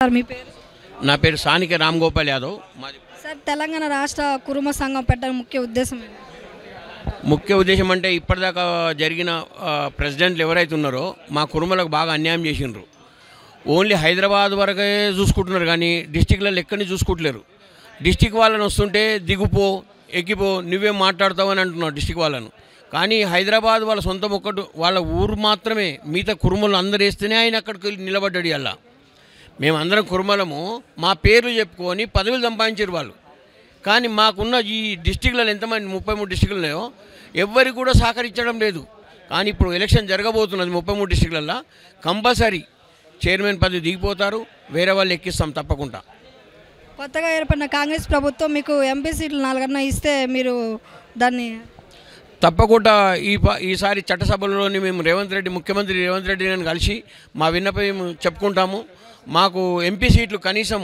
Sir మీ పేరు? నా పేరు సానిక రామ్ గోపాల్ యాదవ్. సార్ తెలంగాణ రాష్ట్ర కురుమ సంఘం పెట్టడం ముఖ్య ఉద్దేశం ఏంటి? ముఖ్య ఉద్దేశం అంటే ఇప్పటిదాకా జరిగిన ప్రెసిడెంట్లు ఎవరైతే ఉన్నారో మా కురుమలకు బాగా అన్యాయం చేసిండ్రు. ఓన్లీ హైదరాబాద్ వరకే చూసుకుంటున్నారు కానీ డిస్టిక్లలో ఎక్కడిని చూసుకుంటలేరు. డిస్టిక్ వాళ్ళని వస్తుంటే దిగుపో ఎక్కిపో నువ్వేం మాట్లాడతావు అని అంటున్నారు డిస్టిక్ వాళ్ళను. కానీ హైదరాబాద్ వాళ్ళ సొంతం ఒక్కటి వాళ్ళ ఊరు మాత్రమే, మిగతా కురుమలు అందరు వేస్తేనే ఆయన అక్కడికి నిలబడ్డాడు. అలా మేమందరం కురుమలము మా పేర్లు చెప్పుకొని పదవులు సంపాదించారు వాళ్ళు. కానీ మాకున్న ఈ డిస్టిక్లలో ఎంతమంది 33 డిస్టిక్లలో ఎవ్వరికి కూడా సహకరించడం లేదు. కానీ ఇప్పుడు ఎలక్షన్ జరగబోతున్నది 33 డిస్టిక్లలో. కంపల్సరీ చైర్మన్ పదవి దిగిపోతారు, వేరే వాళ్ళు ఎక్కిస్తాం తప్పకుండా. కొత్తగా ఏర్పడిన కాంగ్రెస్ ప్రభుత్వం మీకు ఎంపీ సీట్లు 4 ఇస్తే మీరు దాన్ని తప్పకుండా ఈసారి చట్టసభలోని మేము ముఖ్యమంత్రి రేవంత్ రెడ్డి గారిని కలిసి మా విన్నపం చెప్పుకుంటాము. మాకు ఎంపీ సీట్లు కనీసం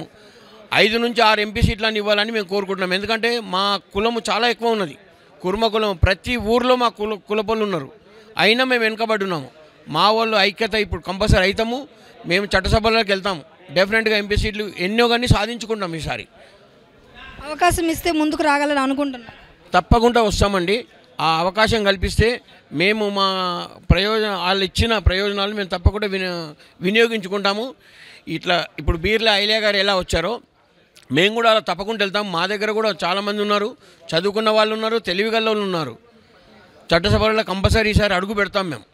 5 నుంచి 6 ఎంపీ సీట్లను ఇవ్వాలని మేము కోరుకుంటున్నాం. ఎందుకంటే మా కులము చాలా ఎక్కువ ఉన్నది, కుర్మ కులం. ప్రతి ఊర్లో మా కులపొళ్ళు ఉన్నారు, అయినా మేము వెనుకబడున్నాము. మా వాళ్ళు ఐక్యత ఇప్పుడు కంపల్సరీ అవుతాము. మేము చట్టసభలోకి వెళ్తాము. డెఫినెట్గా ఎంపీ సీట్లు ఎన్నో కానీ సాధించుకుంటాం. ఈసారి అవకాశం ఇస్తే ముందుకు రాగలని అనుకుంటున్నాం. తప్పకుండా వస్తామండి. ఆ అవకాశం కల్పిస్తే మేము మా వాళ్ళు ఇచ్చిన ప్రయోజనాలు మేము తప్పకుండా వినియోగించుకుంటాము. ఇట్లా ఇప్పుడు బీర్ల ఐలియా గారు ఎలా వచ్చారో మేము కూడా అలా తప్పకుండా వెళ్తాం. మా దగ్గర కూడా చాలామంది ఉన్నారు, చదువుకున్న వాళ్ళు ఉన్నారు, తెలివిగల వాళ్ళు ఉన్నారు. చట్టసభలో కంపల్సరీ ఈసారి అడుగు పెడతాం మేము.